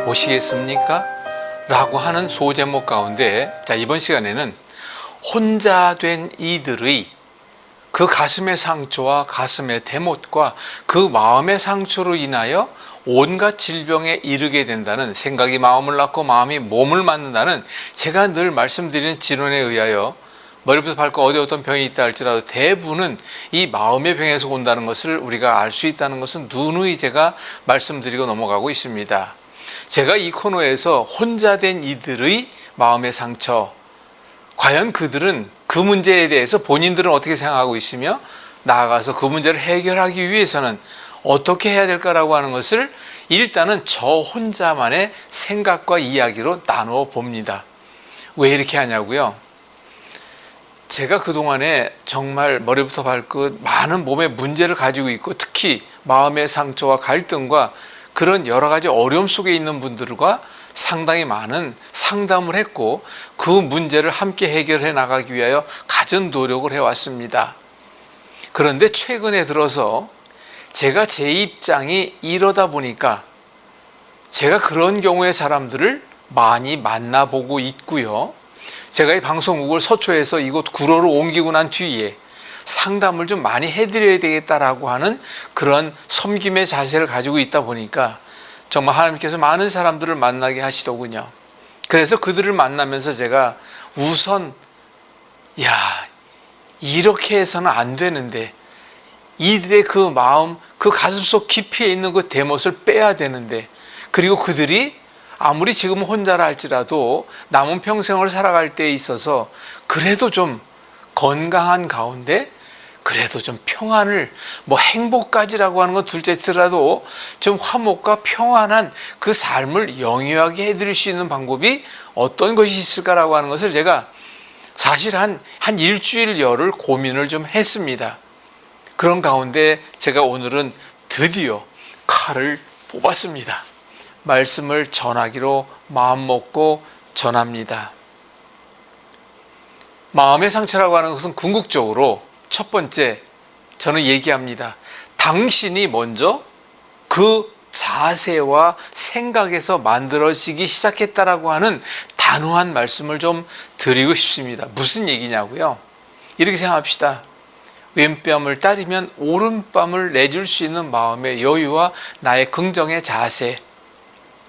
보시겠습니까? 라고 하는 소제목 가운데, 자, 이번 시간에는 혼자 된 이들의 그 가슴의 상처와 가슴의 대못과 그 마음의 상처로 인하여 온갖 질병에 이르게 된다는, 생각이 마음을 낳고 마음이 몸을 맞는다는, 제가 늘 말씀드리는 진언에 의하여 머리부터 발끝 어디 어떤 병이 있다 할지라도 대부분은 이 마음의 병에서 온다는 것을 우리가 알 수 있다는 것은 누누이 제가 말씀드리고 넘어가고 있습니다. 제가 이 코너에서 혼자 된 이들의 마음의 상처, 과연 그들은 그 문제에 대해서 본인들은 어떻게 생각하고 있으며 나아가서 그 문제를 해결하기 위해서는 어떻게 해야 될까라고 하는 것을 일단은 저 혼자만의 생각과 이야기로 나누어 봅니다. 왜 이렇게 하냐고요? 제가 그동안에 정말 머리부터 발끝 많은 몸의 문제를 가지고 있고, 특히 마음의 상처와 갈등과 그런 여러 가지 어려움 속에 있는 분들과 상당히 많은 상담을 했고, 그 문제를 함께 해결해 나가기 위하여 갖은 노력을 해왔습니다. 그런데 최근에 들어서 제가 제 입장이 이러다 보니까 제가 그런 경우의 사람들을 많이 만나보고 있고요. 제가 이 방송국을 서초에서 이곳 구로로 옮기고 난 뒤에 상담을 좀 많이 해드려야 되겠다라고 하는 그런 섬김의 자세를 가지고 있다 보니까 정말 하나님께서 많은 사람들을 만나게 하시더군요. 그래서 그들을 만나면서 제가 우선 이렇게 해서는 안 되는데, 이들의 그 마음, 그 가슴속 깊이에 있는 그 대못을 빼야 되는데, 그리고 그들이 아무리 지금 혼자라 할지라도 남은 평생을 살아갈 때에 있어서 그래도 좀 건강한 가운데 그래도 좀 평안을, 행복까지라고 하는 건 둘째치더라도 좀 화목과 평안한 그 삶을 영위하게 해드릴 수 있는 방법이 어떤 것이 있을까라고 하는 것을 제가 사실 한 일주일여를 고민을 좀 했습니다. 그런 가운데 제가 오늘은 드디어 칼을 뽑았습니다. 말씀을 전하기로 마음먹고 전합니다. 마음의 상처라고 하는 것은 궁극적으로 첫 번째, 저는 얘기합니다. 당신이 먼저 그 자세와 생각에서 만들어지기 시작했다라고 하는 단호한 말씀을 좀 드리고 싶습니다. 무슨 얘기냐고요? 이렇게 생각합시다. 왼뺨을 따르면 오른뺨을 내줄 수 있는 마음의 여유와 나의 긍정의 자세,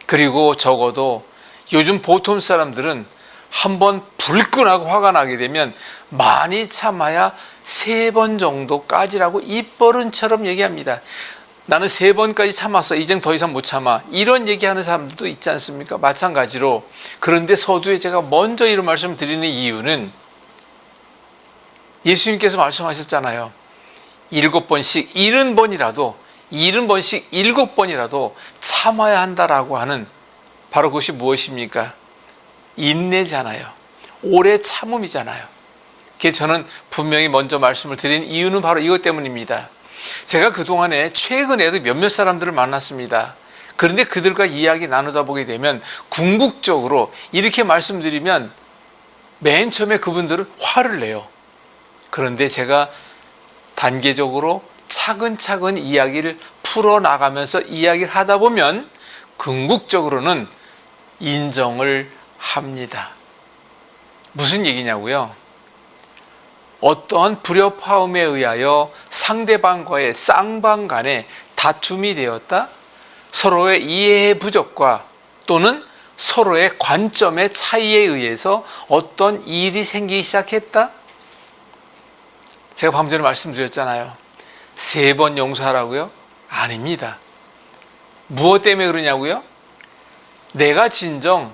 그리고 적어도 요즘 보통 사람들은 한번 불끈하고 화가 나게 되면 많이 참아야 3번 정도까지라고 입버릇처럼 얘기합니다. 나는 3번까지 참았어, 이젠 더 이상 못 참아, 이런 얘기하는 사람들도 있지 않습니까? 마찬가지로, 그런데 서두에 제가 먼저 이런 말씀을 드리는 이유는 예수님께서 말씀하셨잖아요. 7번씩 70번이라도 70번씩 7번이라도 참아야 한다라고 하는, 바로 그것이 무엇입니까? 인내잖아요. 오래 참음이잖아요. 그래서 저는 분명히 먼저 말씀을 드린 이유는 바로 이것 때문입니다. 제가 그동안에 최근에도 몇몇 사람들을 만났습니다. 그런데 그들과 이야기 나누다 보게 되면 궁극적으로 이렇게 말씀드리면 맨 처음에 그분들은 화를 내요. 그런데 제가 단계적으로 차근차근 이야기를 풀어나가면서 이야기를 하다 보면 궁극적으로는 인정을 합니다. 무슨 얘기냐고요? 어떠한 불협화음에 의하여 상대방과의 쌍방 간에 다툼이 되었다? 서로의 이해의 부족과 또는 서로의 관점의 차이에 의해서 어떤 일이 생기기 시작했다? 제가 방금 전에 말씀드렸잖아요. 3번 용서하라고요? 아닙니다. 무엇 때문에 그러냐고요? 내가 진정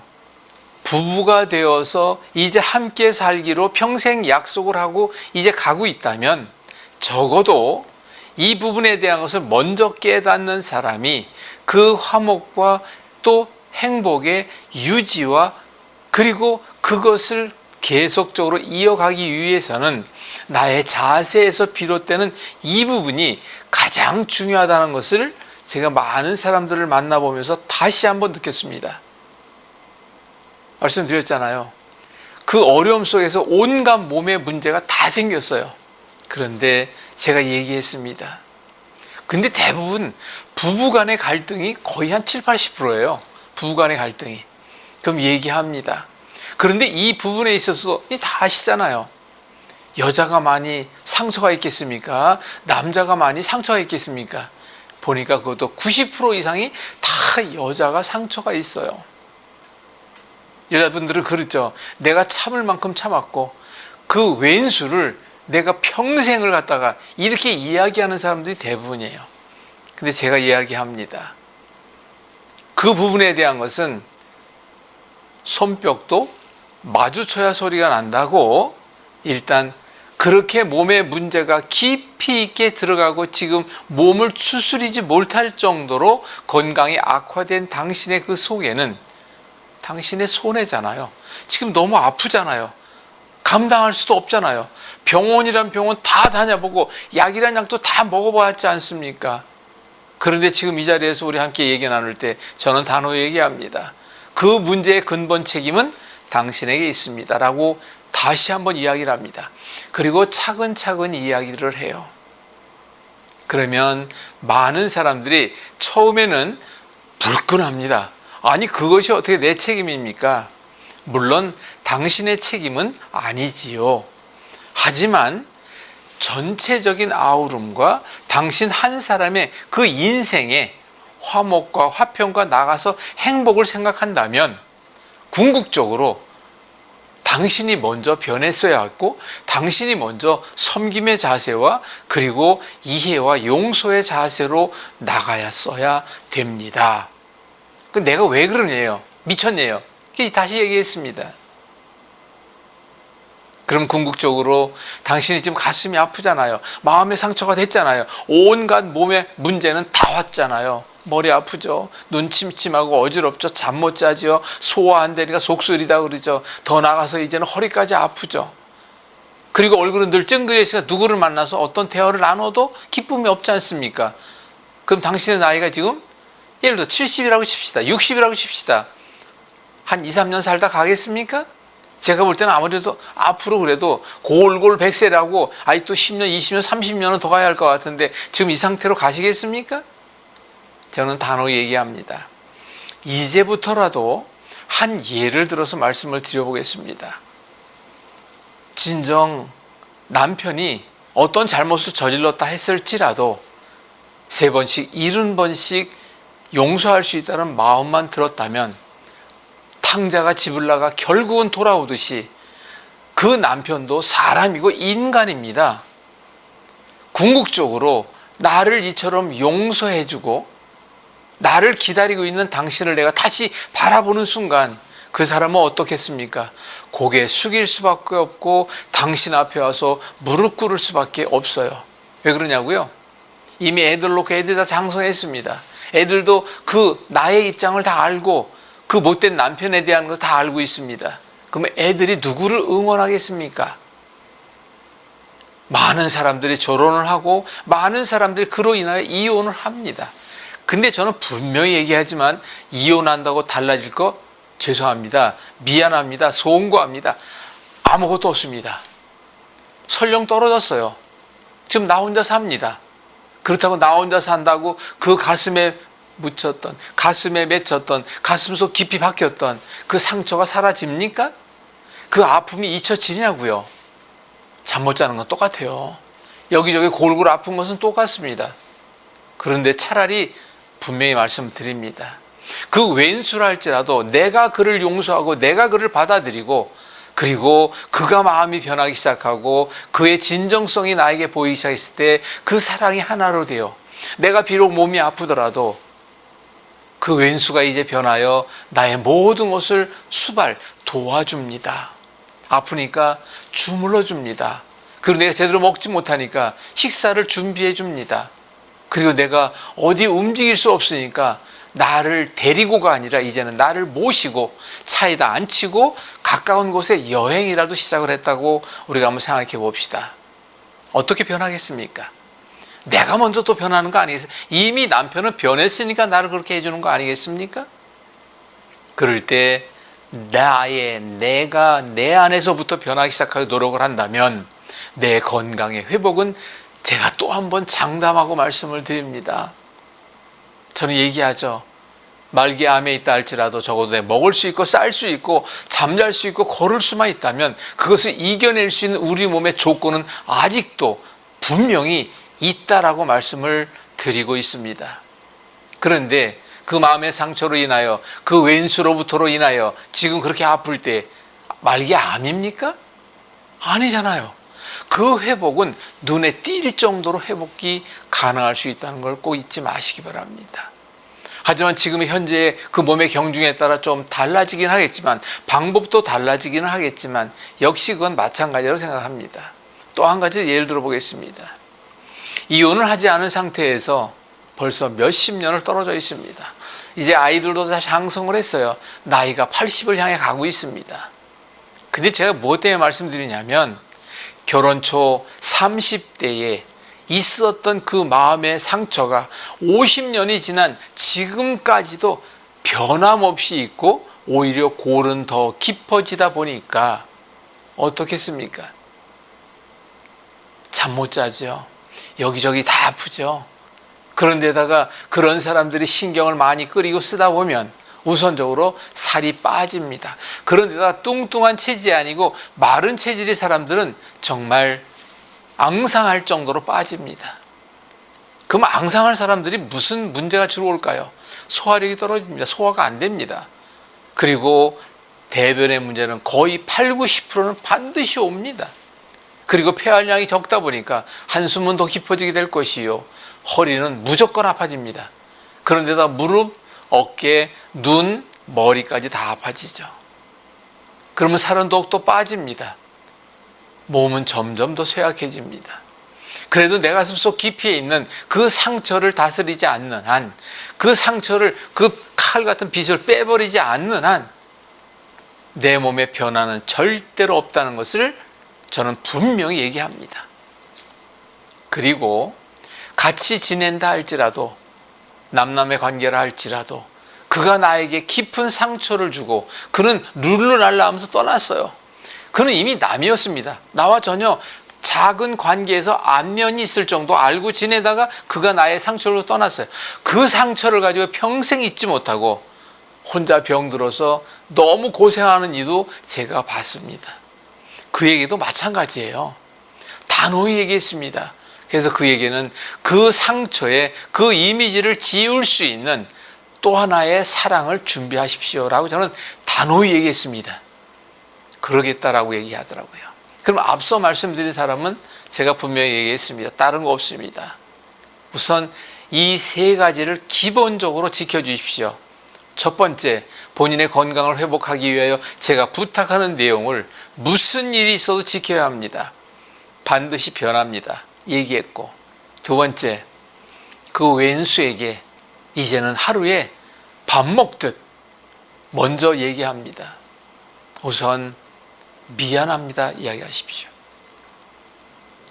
부부가 되어서 이제 함께 살기로 평생 약속을 하고 이제 가고 있다면 적어도 이 부분에 대한 것을 먼저 깨닫는 사람이 그 화목과 또 행복의 유지와 그리고 그것을 계속적으로 이어가기 위해서는 나의 자세에서 비롯되는 이 부분이 가장 중요하다는 것을 제가 많은 사람들을 만나보면서 다시 한번 느꼈습니다. 말씀드렸잖아요. 그 어려움 속에서 온갖 몸의 문제가 다 생겼어요. 그런데 제가 얘기했습니다. 근데 대부분 부부간의 갈등이 거의 한 7, 80%예요. 부부간의 갈등이. 그럼 얘기합니다. 그런데 이 부분에 있어서 다 아시잖아요. 여자가 많이 상처가 있겠습니까? 남자가 많이 상처가 있겠습니까? 보니까 그것도 90% 이상이 다 여자가 상처가 있어요. 여자분들은 그렇죠. 내가 참을 만큼 참았고 그 왼수를 내가 평생을 갖다가 이렇게 이야기하는 사람들이 대부분이에요. 근데 제가 이야기합니다. 그 부분에 대한 것은 손뼉도 마주쳐야 소리가 난다고, 일단 그렇게 몸에 문제가 깊이 있게 들어가고 지금 몸을 추스리지 못할 정도로 건강이 악화된 당신의 그 속에는 당신의 손해잖아요. 지금 너무 아프잖아요. 감당할 수도 없잖아요. 병원이란 병원 다 다녀보고 약이란 약도 다 먹어봤지 않습니까? 그런데 지금 이 자리에서 우리 함께 얘기 나눌 때 저는 단호 얘기합니다. 그 문제의 근본 책임은 당신에게 있습니다 라고 다시 한번 이야기를 합니다. 그리고 차근차근 이야기를 해요. 그러면 많은 사람들이 처음에는 불끈합니다. 아니 그것이 어떻게 내 책임입니까? 물론 당신의 책임은 아니지요. 하지만 전체적인 아우름과 당신 한 사람의 그 인생의 화목과 화평과 나가서 행복을 생각한다면 궁극적으로 당신이 먼저 변했어야 했고 당신이 먼저 섬김의 자세와 그리고 이해와 용서의 자세로 나가야 됩니다. 내가 왜 그러냐요? 미쳤네요. 다시 얘기했습니다. 그럼 궁극적으로 당신이 지금 가슴이 아프잖아요. 마음의 상처가 됐잖아요. 온갖 몸의 문제는 다 왔잖아요. 머리 아프죠. 눈 침침하고 어지럽죠. 잠 못 자죠. 소화 안 되니까 속쓰리다 그러죠. 더 나가서 이제는 허리까지 아프죠. 그리고 얼굴은 늘 찡그려 있으니까 누구를 만나서 어떤 대화를 나눠도 기쁨이 없지 않습니까? 그럼 당신의 나이가 지금 예를 들어 70이라고 칩시다. 60이라고 칩시다. 한 2, 3년 살다 가겠습니까? 제가 볼 때는 아무래도 앞으로 그래도 골골 100세라고 또 10년, 20년, 30년은 더 가야 할 것 같은데 지금 이 상태로 가시겠습니까? 저는 단호히 얘기합니다. 이제부터라도 한 예를 들어서 말씀을 드려보겠습니다. 진정 남편이 어떤 잘못을 저질렀다 했을지라도 3번씩, 70번씩 용서할 수 있다는 마음만 들었다면 탕자가 집을 나가 결국은 돌아오듯이 그 남편도 사람이고 인간입니다. 궁극적으로 나를 이처럼 용서해주고 나를 기다리고 있는 당신을 내가 다시 바라보는 순간 그 사람은 어떻겠습니까? 고개 숙일 수밖에 없고 당신 앞에 와서 무릎 꿇을 수밖에 없어요. 왜 그러냐고요? 이미 애들 놓고 애들 다 장성했습니다. 애들도 그 나의 입장을 다 알고 그 못된 남편에 대한 것을 다 알고 있습니다. 그러면 애들이 누구를 응원하겠습니까? 많은 사람들이 결혼을 하고 많은 사람들이 그로 인하여 이혼을 합니다. 근데 저는 분명히 얘기하지만 이혼한다고 달라질 거 죄송합니다. 미안합니다. 송구합니다. 아무것도 없습니다. 설령 떨어졌어요. 지금 나 혼자 삽니다. 그렇다고 나 혼자 산다고 그 가슴에 묻혔던, 가슴에 맺혔던, 가슴속 깊이 박혔던 그 상처가 사라집니까? 그 아픔이 잊혀지냐고요? 잠 못 자는 건 똑같아요. 여기저기 골골 아픈 것은 똑같습니다. 그런데 차라리 분명히 말씀드립니다. 그 왼수라 할지라도 내가 그를 용서하고 내가 그를 받아들이고 그리고 그가 마음이 변하기 시작하고 그의 진정성이 나에게 보이기 시작했을 때 그 사랑이 하나로 되어 내가 비록 몸이 아프더라도 그 왼수가 이제 변하여 나의 모든 것을 수발 도와줍니다. 아프니까 주물러 줍니다. 그리고 내가 제대로 먹지 못하니까 식사를 준비해 줍니다. 그리고 내가 어디 움직일 수 없으니까 나를 데리고가 아니라 이제는 나를 모시고 차에다 앉히고 가까운 곳에 여행이라도 시작을 했다고 우리가 한번 생각해 봅시다. 어떻게 변하겠습니까? 내가 먼저 또 변하는 거 아니겠습니까? 이미 남편은 변했으니까 나를 그렇게 해주는 거 아니겠습니까? 그럴 때 내가 내 안에서부터 변하기 시작하고 노력을 한다면 내 건강의 회복은 제가 또 한 번 장담하고 말씀을 드립니다. 저는 얘기하죠. 말기암에 있다 할지라도 적어도 내 먹을 수 있고 쌀 수 있고 잠잘 수 있고 걸을 수만 있다면 그것을 이겨낼 수 있는 우리 몸의 조건은 아직도 분명히 있다라고 말씀을 드리고 있습니다. 그런데 그 마음의 상처로 인하여 그 왼수로부터로 인하여 지금 그렇게 아플 때 말기암입니까? 아니잖아요. 그 회복은 눈에 띌 정도로 회복이 가능할 수 있다는 걸 꼭 잊지 마시기 바랍니다. 하지만 지금 현재 그 몸의 경중에 따라 좀 달라지긴 하겠지만 방법도 달라지기는 하겠지만 역시 그건 마찬가지라고 생각합니다. 또 한 가지 예를 들어 보겠습니다. 이혼을 하지 않은 상태에서 벌써 몇십 년을 떨어져 있습니다. 이제 아이들도 다 장성을 했어요. 나이가 80을 향해 가고 있습니다. 근데 제가 뭐 때문에 말씀드리냐면 결혼 초 30대에 있었던 그 마음의 상처가 50년이 지난 지금까지도 변함없이 있고 오히려 골은 더 깊어지다 보니까 어떻겠습니까? 잠 못 자죠. 여기저기 다 아프죠. 그런데다가 그런 사람들이 신경을 많이 끓이고 쓰다 보면 우선적으로 살이 빠집니다. 그런데다가 뚱뚱한 체질이 아니고 마른 체질의 사람들은 정말 앙상할 정도로 빠집니다. 그럼 앙상할 사람들이 무슨 문제가 주로 올까요? 소화력이 떨어집니다. 소화가 안 됩니다. 그리고 대변의 문제는 거의 8, 90%는 반드시 옵니다. 그리고 폐활량이 적다 보니까 한숨은 더 깊어지게 될 것이요. 허리는 무조건 아파집니다. 그런데다 무릎, 어깨, 눈, 머리까지 다 아파지죠. 그러면 살은 더욱더 빠집니다. 몸은 점점 더 쇠약해집니다. 그래도 내 가슴 속 깊이에 있는 그 상처를 다스리지 않는 한, 그 상처를 그 칼 같은 빗을 빼버리지 않는 한 내 몸의 변화는 절대로 없다는 것을 저는 분명히 얘기합니다. 그리고 같이 지낸다 할지라도 남남의 관계라 할지라도 그가 나에게 깊은 상처를 주고 그는 룰루랄라 하면서 떠났어요. 그는 이미 남이었습니다. 나와 전혀 작은 관계에서 안면이 있을 정도 알고 지내다가 그가 나의 상처로 떠났어요. 그 상처를 가지고 평생 잊지 못하고 혼자 병들어서 너무 고생하는 이도 제가 봤습니다. 그에게도 마찬가지예요. 단호히 얘기했습니다. 그래서 그에게는 그 상처에 그 이미지를 지울 수 있는 또 하나의 사랑을 준비하십시오라고 저는 단호히 얘기했습니다. 그러겠다라고 얘기하더라고요. 그럼 앞서 말씀드린 사람은 제가 분명히 얘기했습니다. 다른 거 없습니다. 우선 이 세 가지를 기본적으로 지켜주십시오. 첫 번째, 본인의 건강을 회복하기 위하여 제가 부탁하는 내용을 무슨 일이 있어도 지켜야 합니다. 반드시 변합니다. 얘기했고, 두 번째, 그 왼수에게 이제는 하루에 밥 먹듯 먼저 얘기합니다. 우선 미안합니다 이야기하십시오.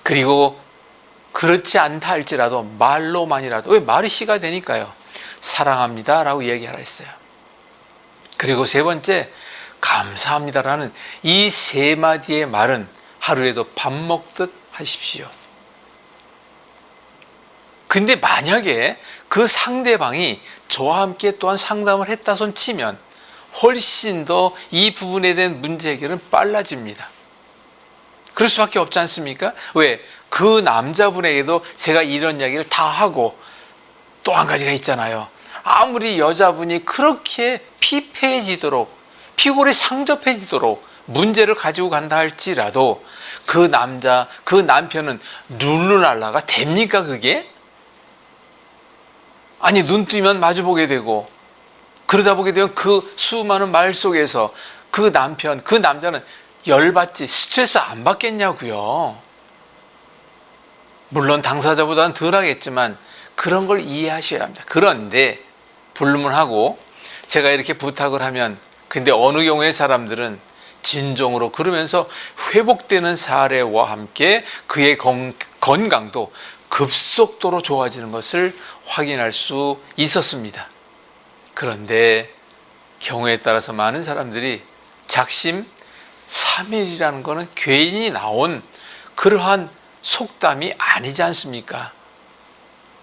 그리고 그렇지 않다 할지라도 말로만이라도, 왜 말이 씨가 되니까요. 사랑합니다 라고 얘기하라 했어요. 그리고 세 번째, 감사합니다라는 이 세 마디의 말은 하루에도 밥 먹듯 하십시오. 근데 만약에 그 상대방이 저와 함께 또한 상담을 했다 손 치면 훨씬 더 이 부분에 대한 문제 해결은 빨라집니다. 그럴 수밖에 없지 않습니까? 왜? 그 남자분에게도 제가 이런 이야기를 다 하고, 또 한 가지가 있잖아요. 아무리 여자분이 그렇게 피폐해지도록, 피골이 상접해지도록 문제를 가지고 간다 할지라도 그 남자, 그 남편은 룰루랄라가 됩니까 그게? 아니, 눈 뜨면 마주보게 되고, 그러다 보게 되면 그 수많은 말 속에서 그 남편, 그 남자는 열받지, 스트레스 안 받겠냐고요. 물론 당사자보다는 덜 하겠지만 그런 걸 이해하셔야 합니다. 그런데 불문하고 제가 이렇게 부탁을 하면, 근데 어느 경우에 사람들은 진정으로 그러면서 회복되는 사례와 함께 그의 건강도 급속도로 좋아지는 것을 확인할 수 있었습니다. 그런데 경우에 따라서 많은 사람들이 작심 3일이라는 것은 괜히 나온 그러한 속담이 아니지 않습니까?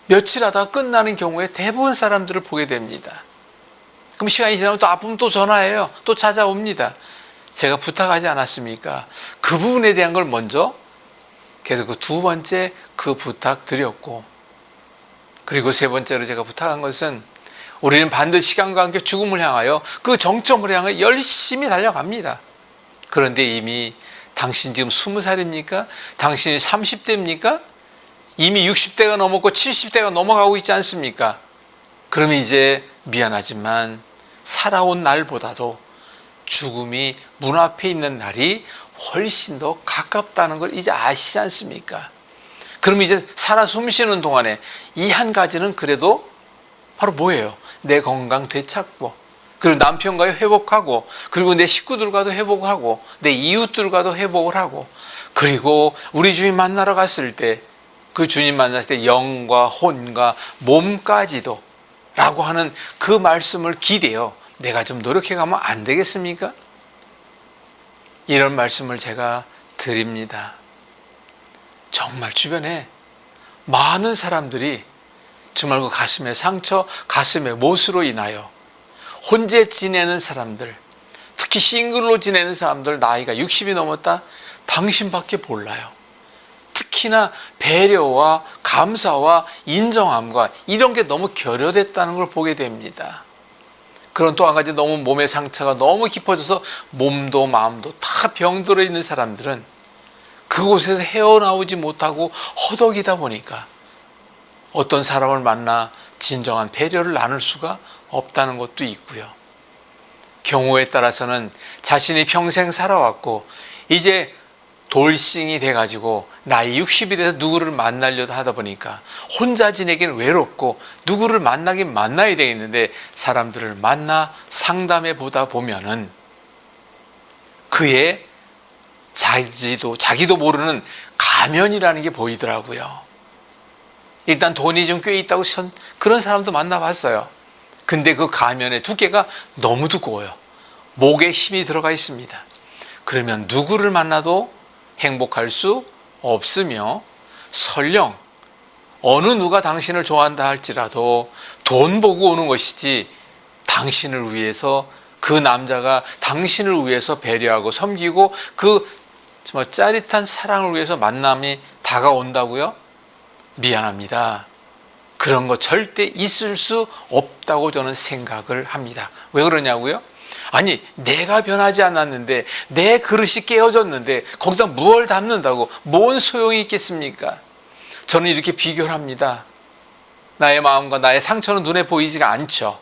며칠 하다가 끝나는 경우에 대부분 사람들을 보게 됩니다. 그럼 시간이 지나면 또 아프면 또 전화해요. 또 찾아옵니다. 제가 부탁하지 않았습니까? 그 부분에 대한 걸 먼저 계속 그 두 번째 그 부탁 드렸고, 그리고 세 번째로 제가 부탁한 것은 우리는 반드시 시간과 함께 죽음을 향하여 그 정점을 향해 열심히 달려갑니다. 그런데 이미 당신 지금 20살입니까? 당신이 30대입니까? 이미 60대가 넘었고 70대가 넘어가고 있지 않습니까? 그러면 이제 미안하지만 살아온 날보다도 죽음이 문 앞에 있는 날이 훨씬 더 가깝다는 걸 이제 아시지 않습니까? 그럼 이제 살아 숨쉬는 동안에 이 한 가지는 그래도 바로 뭐예요? 내 건강 되찾고, 그리고 남편과도 회복하고, 그리고 내 식구들과도 회복하고, 내 이웃들과도 회복을 하고, 그리고 우리 주님 만나러 갔을 때, 그 주님 만났을 때 영과 혼과 몸까지도 라고 하는 그 말씀을 기대어 내가 좀 노력해 가면 안 되겠습니까? 이런 말씀을 제가 드립니다. 정말 주변에 많은 사람들이 정말 그 가슴의 상처, 가슴의 못으로 인하여 혼자 지내는 사람들, 특히 싱글로 지내는 사람들, 나이가 60이 넘었다? 당신밖에 몰라요. 특히나 배려와 감사와 인정함과 이런 게 너무 결여됐다는 걸 보게 됩니다. 그런 또 한 가지, 너무 몸의 상처가 너무 깊어져서 몸도 마음도 다 병들어 있는 사람들은 그곳에서 헤어나오지 못하고 허덕이다 보니까 어떤 사람을 만나 진정한 배려를 나눌 수가 없다는 것도 있고요. 경우에 따라서는 자신이 평생 살아왔고 이제 돌싱이 돼가지고 나이 60이 돼서 누구를 만나려다 하다 보니까 혼자 지내기는 외롭고 누구를 만나긴 만나야 되겠는데 사람들을 만나 상담해 보다 보면은 그의 자기도 모르는 가면이라는 게 보이더라고요. 일단 돈이 좀 꽤 있다고 그런 사람도 만나봤어요. 근데 그 가면의 두께가 너무 두꺼워요. 목에 힘이 들어가 있습니다. 그러면 누구를 만나도 행복할 수 없으며 설령 어느 누가 당신을 좋아한다 할지라도 돈 보고 오는 것이지 당신을 위해서, 그 남자가 당신을 위해서 배려하고 섬기고 그 정말 짜릿한 사랑을 위해서 만남이 다가온다고요? 미안합니다. 그런 거 절대 있을 수 없다고 저는 생각을 합니다. 왜 그러냐고요? 아니, 내가 변하지 않았는데, 내 그릇이 깨어졌는데 거기다 무얼 담는다고 뭔 소용이 있겠습니까? 저는 이렇게 비교를 합니다. 나의 마음과 나의 상처는 눈에 보이지가 않죠.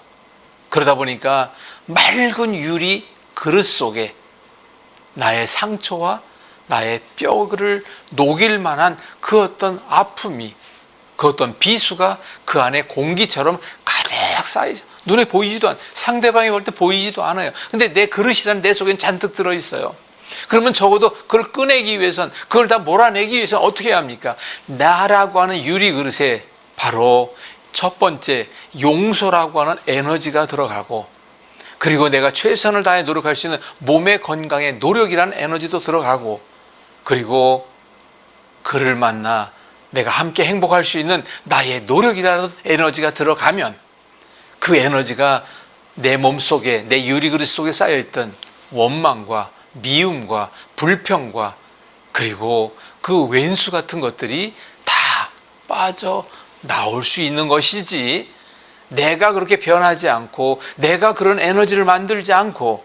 그러다 보니까 맑은 유리 그릇 속에 나의 상처와 나의 뼈를 녹일 만한 그 어떤 아픔이, 그 어떤 비수가 그 안에 공기처럼 가득 쌓이죠. 눈에 보이지도 않아요. 상대방이 볼 때 보이지도 않아요. 근데 내 그릇이란 내 속엔 잔뜩 들어있어요. 그러면 적어도 그걸 꺼내기 위해선, 그걸 다 몰아내기 위해선 어떻게 해야 합니까? 나라고 하는 유리 그릇에 바로 첫 번째 용서라고 하는 에너지가 들어가고, 그리고 내가 최선을 다해 노력할 수 있는 몸의 건강에 노력이라는 에너지도 들어가고, 그리고 그를 만나 내가 함께 행복할 수 있는 나의 노력이라는 에너지가 들어가면 그 에너지가 내 몸속에, 내 유리그릇 속에 쌓여있던 원망과 미움과 불평과 그리고 그 왼수 같은 것들이 다 빠져 나올 수 있는 것이지, 내가 그렇게 변하지 않고 내가 그런 에너지를 만들지 않고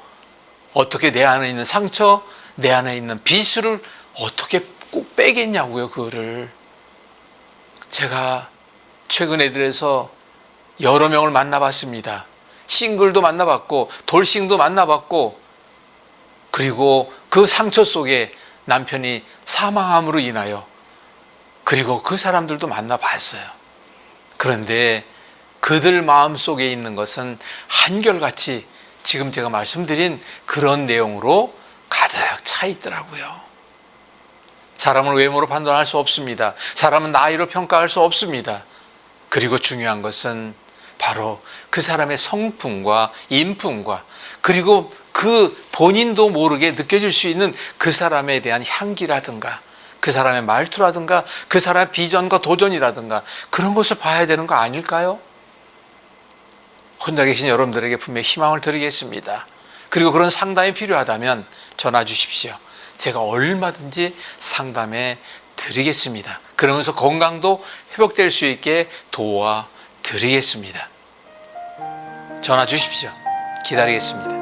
어떻게 내 안에 있는 상처, 내 안에 있는 비수를 어떻게 꼭 빼겠냐고요. 그거를 제가 최근에 들어서 여러 명을 만나봤습니다. 싱글도 만나봤고 돌싱도 만나봤고, 그리고 그 상처 속에 남편이 사망함으로 인하여, 그리고 그 사람들도 만나봤어요. 그런데 그들 마음속에 있는 것은 한결같이 지금 제가 말씀드린 그런 내용으로 가득 차 있더라고요. 사람을 외모로 판단할 수 없습니다. 사람은 나이로 평가할 수 없습니다. 그리고 중요한 것은 바로 그 사람의 성품과 인품과, 그리고 그 본인도 모르게 느껴질 수 있는 그 사람에 대한 향기라든가 그 사람의 말투라든가 그 사람의 비전과 도전이라든가 그런 것을 봐야 되는 거 아닐까요? 혼자 계신 여러분들에게 분명히 희망을 드리겠습니다. 그리고 그런 상담이 필요하다면 전화 주십시오. 제가 얼마든지 상담해 드리겠습니다. 그러면서 건강도 회복될 수 있게 도와드리겠습니다. 전화 주십시오. 기다리겠습니다.